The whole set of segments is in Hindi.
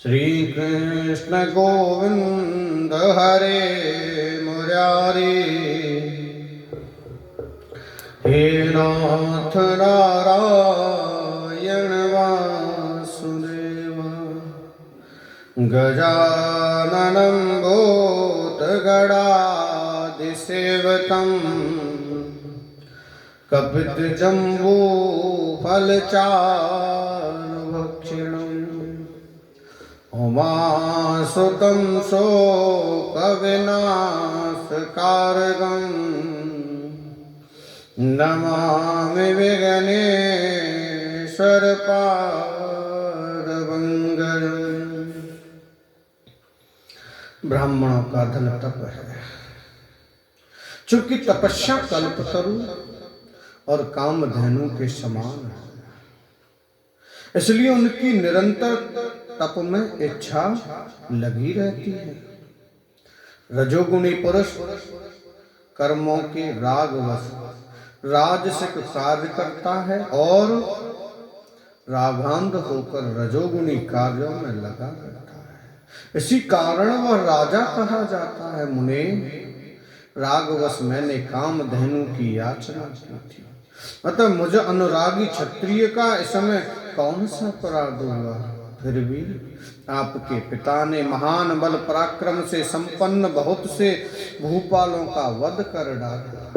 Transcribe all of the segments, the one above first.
श्री कृष्ण गोविंद हरे मुरारी, हे नाथ नारायण वासुदेव। गजाननं भूतगणाधिसेवितं कपितजम्बूफलचारुभक्षिणम् उमासुतं शोकविनाशकारकं नमामि विघ्नेश्वरपादपङ्कजम्। ब्राह्मणों का धन तप है, चूंकि तपस्या कल्पतरु और कामधेनु के समान है, इसलिए उनकी निरंतर तप में इच्छा लगी रहती है। रजोगुणी पुरुष कर्मों के रागवश राजसिक कार्य करता है और रागांध होकर रजोगुणी कार्यों में लगा रहता है। इसी कारण वह राजा कहा जाता है। मुने, रागवश मैंने कामधेनु की याचना की थी, अतः मुझे अनुरागी क्षत्रिय का इसमें कौन सा अपराध हुआ। फिर भी आपके पिता ने महान बल पराक्रम से संपन्न बहुत से भूपालों का वध कर डाला।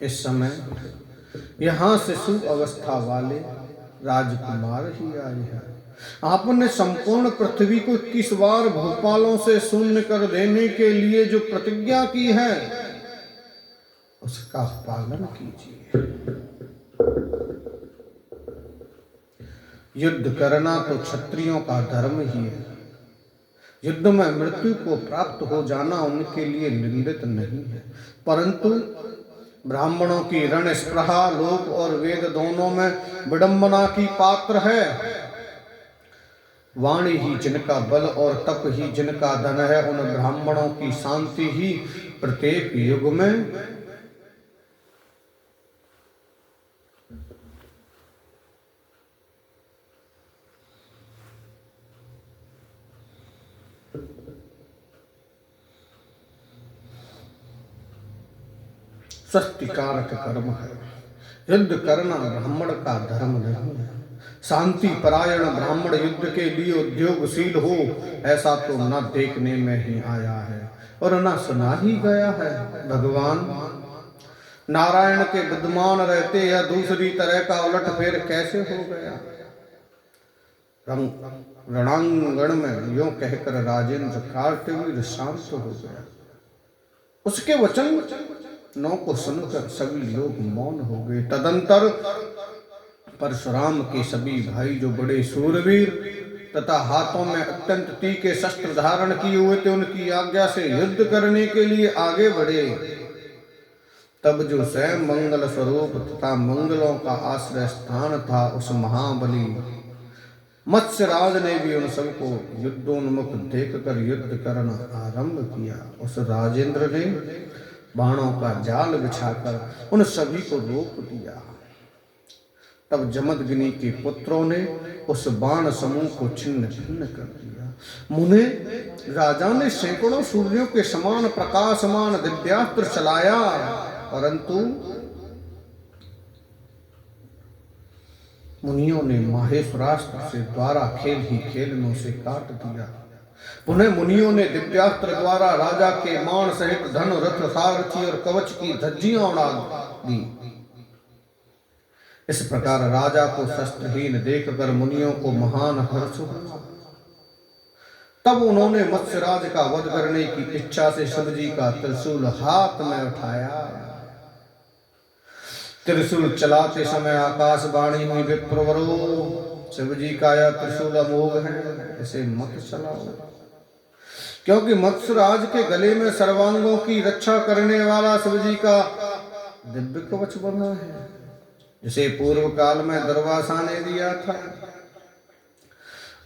इस समय यहाँ से सुअवस्था वाले राजकुमार ही आए हैं। आपने संपूर्ण पृथ्वी को 21 बार भूपालों से शून्य कर देने के लिए जो प्रतिज्ञा की है, उसका पालन कीजिए। युद्ध करना तो क्षत्रियों का धर्म ही है। युद्ध में मृत्यु को प्राप्त हो जाना उनके लिए निंदित नहीं है, परंतु ब्राह्मणों की रण स्पृहा लोक और वेद दोनों में विडंबना की पात्र है। वाणी ही जिनका बल और तप ही जिनका धन है, उन ब्राह्मणों की शांति ही प्रत्येक युग में स्वस्तिकारक कर्म है। युद्ध करना ब्राह्मण का धर्म नहीं है। शांति परायण ब्राह्मण युद्ध के लिए उद्योगशील हो, ऐसा तो न देखने में ही आया है और न सुना ही गया है। भगवान नारायण के विद्यमान रहते या दूसरी तरह का उलटफेर कैसे हो गया। रणांगण में यों कहकर राजेंद्र कार्तवीर शांत हो गया। उसके वचन नौ को सुनकर सभी लोग मौन हो गए। तदंतर परशुराम के सभी भाई, जो बड़े शूरवीर तथा हाथों में अत्यंत तीखे शस्त्र धारण किए हुए थे, उनकी आज्ञा से युद्ध करने के लिए आगे बढ़े। तब जो स्वयं मंगल स्वरूप तथा मंगलों का आश्रय स्थान था, उस महाबली मत्स्यराज ने भी उन सबको युद्धोन्मुख देखकर युद्ध करना आरंभ किया। उस राजेंद्र ने बाणों का जाल बिछाकर उन सभी को रोक दिया। तब जमदग्नि के पुत्रों ने उस बाण समूह को छिन्न भिन्न कर दिया। मुने, राजा ने सैकड़ों सूर्यों के समान प्रकाशमान दिव्यास्त्र चलाया, परंतु मुनियों ने माहेश्वरास्त्र से द्वारा खेल ही खेल में उसे काट दिया। पुनः मुनियों ने दिव्यास्त्र द्वारा राजा के मान सहित धन रथ सारथी और कवच की धज्जियां उड़ा दी। इस प्रकार राजा को शस्त्रहीन देखकर मुनियों को महान हर्ष हुआ। तब उन्होंने मत्स्यराज का वध करने की इच्छा से शिवजी का त्रिशूल हाथ में उठाया। त्रिशूल चलाते समय आकाशवाणी में विप्रवरो, शिवजी का यह त्रिशूल अमोघ है, इसे मत चलाओ, क्योंकि मत्स्यराज के गले में सर्वांगों की रक्षा करने वाला शिवजी का दिव्य कवच बना है, जिसे पूर्व काल में दुर्वासा ने दिया था।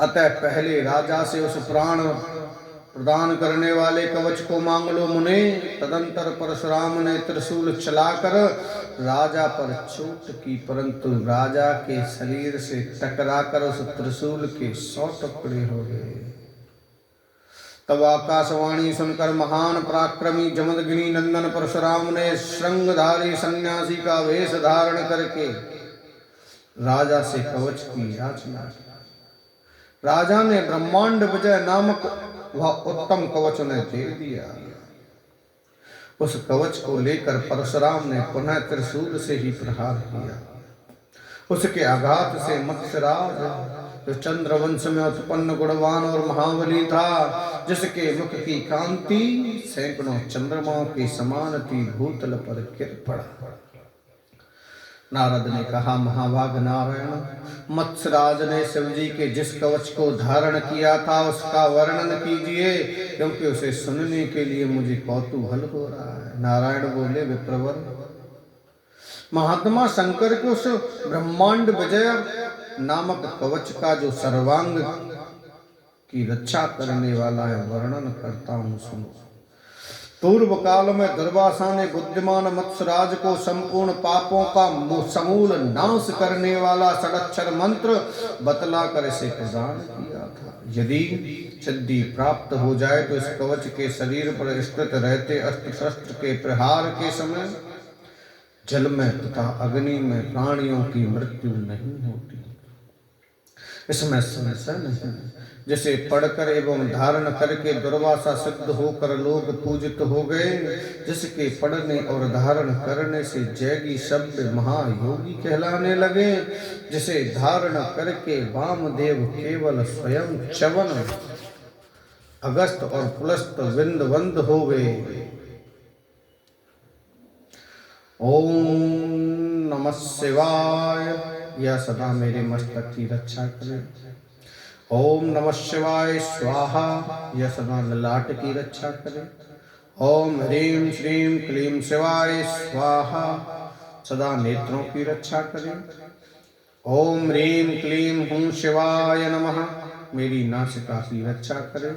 अतः पहले राजा से उस प्राण प्रदान करने वाले कवच को मांग लो मुने। तदंतर परशुराम ने त्रिशूल चलाकर राजा पर चोट की, परंतु राजा के शरीर से टकराकर उस त्रिशूल के 100 टुकड़े हो गए। तब आकाशवाणी सुनकर महान पराक्रमी जमदग्नि नंदन परशुराम ने श्रृंगधारी सन्यासी का वेश धारण करके राजा से कवच की याचना की। राजा ने ब्रह्मांड विजय नामक वह उत्तम कवच उन्हें दे दिया। उस कवच को लेकर परशुराम ने पुनः त्रिशूल से ही प्रहार किया। उसके आघात से मत्स्यराज, जो चंद्रवंश में उत्पन्न गुणवान और महाबली था, जिसके मुख की कांति सैकड़ों चंद्रमाओं के समान थी, भूतल पर गिर पड़ा। नारद ने कहा, महाभाग नारायण, मत्स्यराज ने शिव जी के जिस कवच को धारण किया था उसका वर्णन कीजिए, क्योंकि उसे सुनने के लिए मुझे कौतूहल हो रहा है। नारायण बोले, विप्रवर, महात्मा शंकर के उस ब्रह्मांड विजय नामक कवच का जो सर्वांग की रक्षा करने वाला है, वर्णन करता हूं, सुनो। पूर्व काल में दुर्वासा ने बुद्धिमान मत्स्यराज को संपूर्ण पापों का समूल नाश करने वाला षडक्षर मंत्र बतलाकर इसे प्रदान किया था। यदि सिद्धि प्राप्त हो जाए तो इस कवच के शरीर पर स्थित रहते अस्त्र शस्त्र के प्रहार के समय जल में तथा अग्नि में प्राणियों की मृत्यु नहीं होती। इसमें संशय नहीं। जिसे पढ़कर एवं धारण करके दुर्वासा सिद्ध होकर लोग पूजित हो गए, जिसके पढ़ने और धारण करने से जैगी शब्द महायोगी कहलाने लगे, जिसे धारण करके वामदेव केवल स्वयं च्यवन, अगस्त और पुलस्त विंदवंद हो गए। ओम नमः शिवाय, यह सदा मेरे मस्तक की रक्षा करे। ओम नमः शिवाय स्वाहा, यह सदा ललाट की रक्षा करे। ओम ह्रीं श्रीं क्लीं शिवाय स्वाहा, सदा नेत्रों की रक्षा करे। ओम ह्रीं क्लीं हूं शिवाय नमः, मेरी नासिका की रक्षा करे।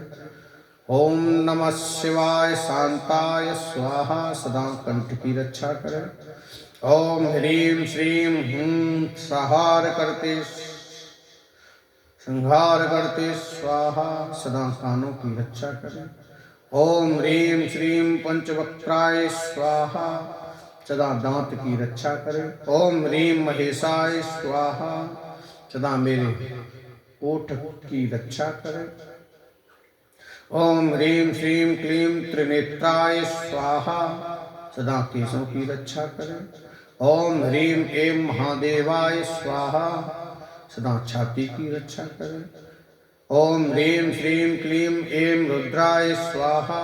ओम नमः शिवाय शांताय स्वाहा, सदा कंठ की रक्षा करे। ओम ह्रीं श्रीं हूं संहार करते स्वाहा, सदा कानों की रक्षा करें। ओम ह्रीं श्रीं पंचवक्त्राय स्वाहा, सदा दांत की रक्षा करें। ओम ह्रीं महेशाय स्वाहा, सदा मेरे ओठ की रक्षा करें। ओम ह्रीं श्रीं क्लीं त्रिनेत्राय स्वाहा, सदा केशों की रक्षा करें। ओम ह्रीं ऐं महादेवाय स्वाहा, सदा छाती की रक्षा करें। ओम ह्रीं श्रीं क्लीं ऐं रुद्राय स्वाहा,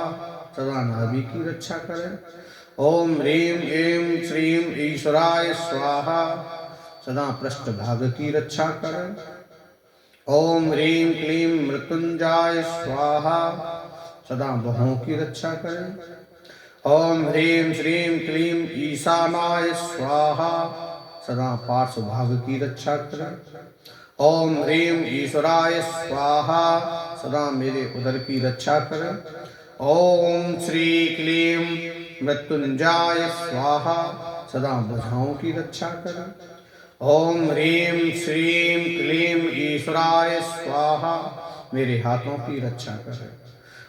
सदा नाभि की रक्षा करें। ओम ह्रीं ऐं श्रीं ईश्वराय स्वाहा, सदा पृष्ठभाग की रक्षा करें। ओम ह्रीं क्लीं मृत्युंजय स्वाहा, सदा बाहों की रक्षा करें। ओम ह्रीं श्रीं क्लीं ईशानाय स्वाहा, सदा पार्श्व भाग की रक्षा करें। ओम ह्रीं ईश्वराय स्वाहा, सदा मेरे उदर की रक्षा करें। ओम श्री क्लीं मृत्युंजय स्वाहा, सदा भुजाओं की रक्षा करें। ओम ह्रीं श्रीं क्लीं ईश्वराय स्वाहा, मेरे हाथों की रक्षा करें।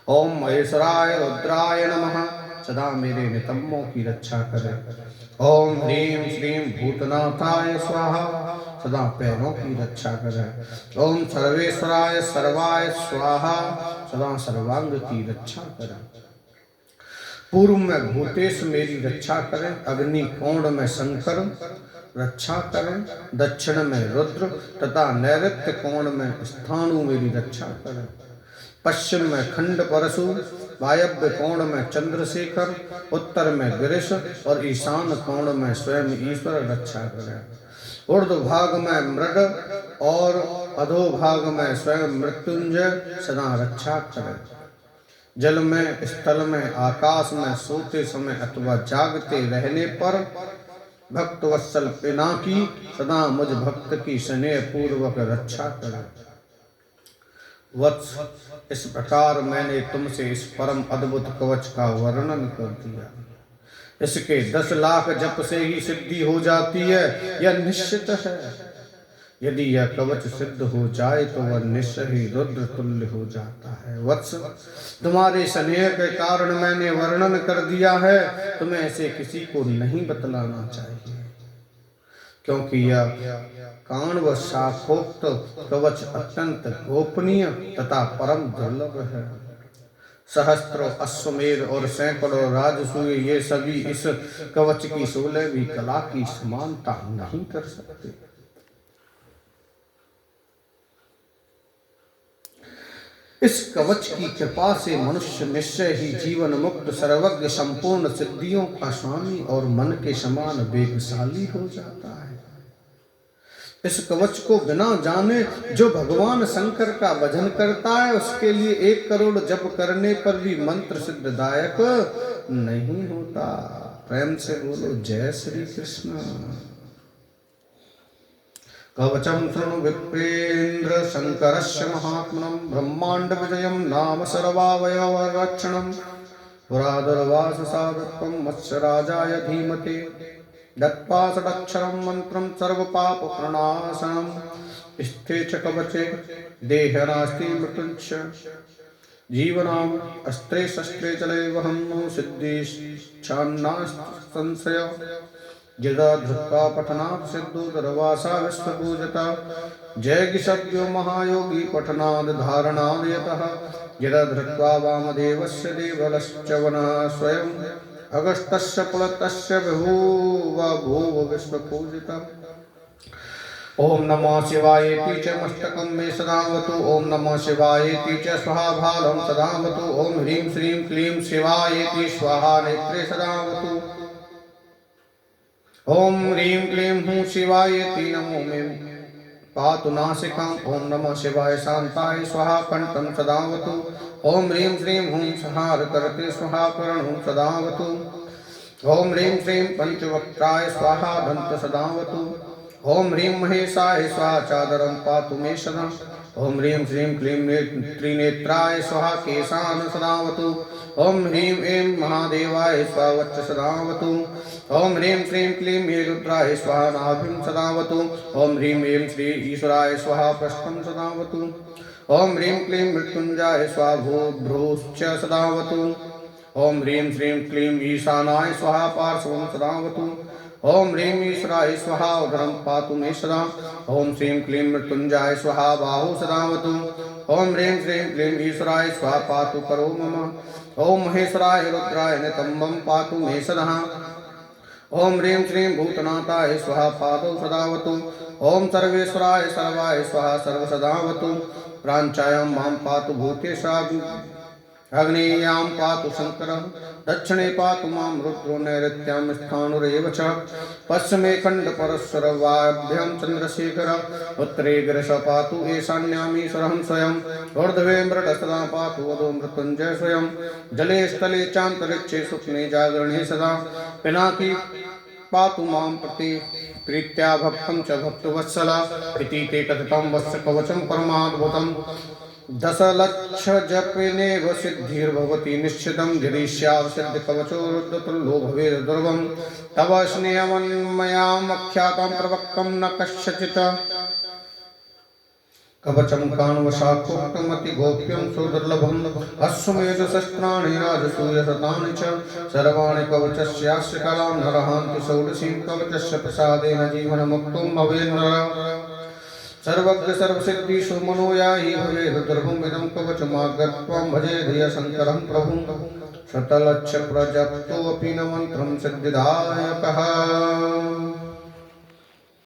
ओम महेश्वराय रुद्राय नमः, सदा मेरे नितंबों की रक्षा करें। ओम ह्रीं श्रीं भूतनाथाय स्वाहा, सदा पैरों की रक्षा करें। ओम सर्वेश्वराय सर्वाय स्वाहा, सदा सर्वांग की रक्षा करें। पूर्व में भूतेश मेरी रक्षा करें। अग्नि कोण में शंकर रक्षा करें। दक्षिण में रुद्र तथा नैऋत्य कोण में स्थाणु मेरी रक्षा करें। पश्चिम में खंड परशु, वायव्य कोण में चंद्रशेखर, उत्तर में गिरीश और ईशान कोण में स्वयं ईश्वर रक्षा करें। ऊर्ध्व भाग में मृड और अधोभाग में स्वयं मृत्युंजय सदा रक्षा करें। जल में, स्थल में, आकाश में सोते समय अथवा जागते रहने पर भक्त वत्सल पिनाकी सदा मुझ भक्त की स्नेह पूर्वक रक्षा करें। वत्स, इस प्रकार मैंने तुमसे इस परम अद्भुत कवच का वर्णन कर दिया। इसके 10 लाख जप से ही सिद्धि हो जाती है, यह निश्चित है। यदि यह कवच सिद्ध हो जाए तो वह निश्चय ही रुद्र तुल्य हो जाता है। वत्स, तुम्हारे स्नेह के कारण मैंने वर्णन कर दिया है, तुम्हें ऐसे किसी को नहीं बतलाना चाहिए, क्योंकि यह काण व शाखोक्त कवच अत्यंत गोपनीय तथा परम दुर्लभ है। सहस्त्रों अश्वमेध और सैकड़ों राजसूय ये सभी इस कवच की 16वीं कला की समानता नहीं कर सकते। इस कवच की कृपा से मनुष्य निश्चय ही जीवन मुक्त, सर्वज्ञ, संपूर्ण सिद्धियों का स्वामी और मन के समान वेगशाली हो जाता है। इस कवच को बिना जाने जो भगवान शंकर का भजन करता है, उसके लिए 1 करोड़ जप करने पर भी मंत्र सिद्धदायक नहीं होता। प्रेम से बोलो जय श्री कृष्ण। कवचम शृणु विप्रेन्द्र शंकरस्य महात्मनं, ब्रह्मांड विजयं नाम सर्वावयवरक्षणं, पुरादुर्वास साधत्वं मत्स्यराजाय धीमते, दत्त्वा षडक्षरं मंत्रं सर्वपापप्रणाशनं, स्थे च कवचे देहनास्ति मृत्युञ्च, जीवनाम् अस्त्रे शस्त्रे चले वहं, सिद्धिश्चान्नास्ति संशय, यदा धृत्वा पठनात् सिद्धो दरवासा विश्वपूजिता, जयगिषभ्यो महायोगी पठनाद् धारणाद् यतः, यदा धृत्वा वामदेवस्य देवलश्च वनः स्वयं, अगस्त्यस्य पुलतस्य बभूव विश्वपूजिता। ओम नमः शिवायेति च मस्तकं मे सदावतु, ओम नमः शिवायेति च स्वाहाभालं सदावतु, ओम ह्रीं श्रीं क्लीं शिवायेति स्वाहा नेत्रे सदावतु, ओम ह्रीं क्लीं हूं शिवायेति नमो मे पातु नासिकाम्, ओम नमः शिवाय शांताय स्वाहा कंठं सदावतु, ओम ह्रीं श्रीं हूं संहार करते स्वाहा करणं सदावतु, ओम ह्रीं श्रीं पंचवक्त्राय स्वाहा दंत सदावतु, ओम ह्रीं महेशाय स्वाहा चादरं पातु मे सदा, ओम ह्रीं श्रीं क्लीं त्रिनेत्राय स्वाहा केशान सदावतु, ओम ह्रीं ऐं महादेवाय स्वाहा वच्च सदावतु, ओम ह्रीं श्रीं क्लीं रुद्राय स्वाहा नाभिं सदावतु, ओम ह्रीं ऐं श्री ईश्वराय स्वाहा पृष्ठं सदावतु, ओम ह्रीं क्लीं मृत्युंजयाय स्वाहा भूभ्रूश्च सदावतु, ओम ह्रीं श्रीं क्लीं ईशानाय स्वाहा पार्श्वं सदावतु, ओम ह्रीं ईश्वराय स्वाहा उदरं पातु मे सदा, ओम श्रीं क्लीं मृत्युंजयाय स्वाहा बाहु सदावतु, ओम ह्रीं श्रीं क्लीं ईश्वराय स्वाहा पातु करो मम, ओम महेश्वराय रुद्राय नितंबं पातु मे सदा, ओम ह्रीं श्रीं भूतनाथाय स्वाहा पादौ सदावतु, ओम सर्वेश्वराय सर्वाय स्वाहा सर्वसदावतु, प्राञ्चायां मां पातु भूतेशा, अग्नेयां पातु शंकरः, दक्षिणे पातु मां रुद्रो, नैऋत्यां स्थाणुरेव च, पश्चिमे खण्डपरशरवाभ्यां चन्द्रशेखरः, उत्तरे गिरिशः पातु ईशान्यामीश्वरः स्वयं, ऊर्ध्वे मृडसदा पातु वदो मृत्युञ्जय स्वयं, जले स्थले चान्तरिक्षे स्वप्ने जागरणे सदा, पिनाकी पातु मां प्रति प्रीत्या भक्तं च भक्तवत्सला, इति ते कथितं वत्स कवचं परमाद्भुतम्। 10 लक्ष जपिनेव सिद्धिर्भवति निश्चितं, यदि स्यात् सिद्ध कवचो रुद्रतुल्यो भवेत् दुर्गं, तव स्नेहमन्मयामख्यातं प्रवक्तं न कस्यचित्। कवचं काण्वशाखोक्तमति गोप्यं सुदुर्लभम्, अश्वमेधशस्त्राणि राजसूयशतानि च, सर्वाणि कवचस्यास्य कलां नरहान्ति षोडशीं, कवचस्य प्रसादेन जीवनमुक्तो भवेन्नरः। सर्वज्ञ सर्वसिद्धिषु मनोयायी भवेत् दुर्गमिदं कवचमागत्वां भजे धिया शङ्करं प्रभुं, शतलक्ष प्रजप्तोऽपि न मन्त्रं सिद्धिदायकः।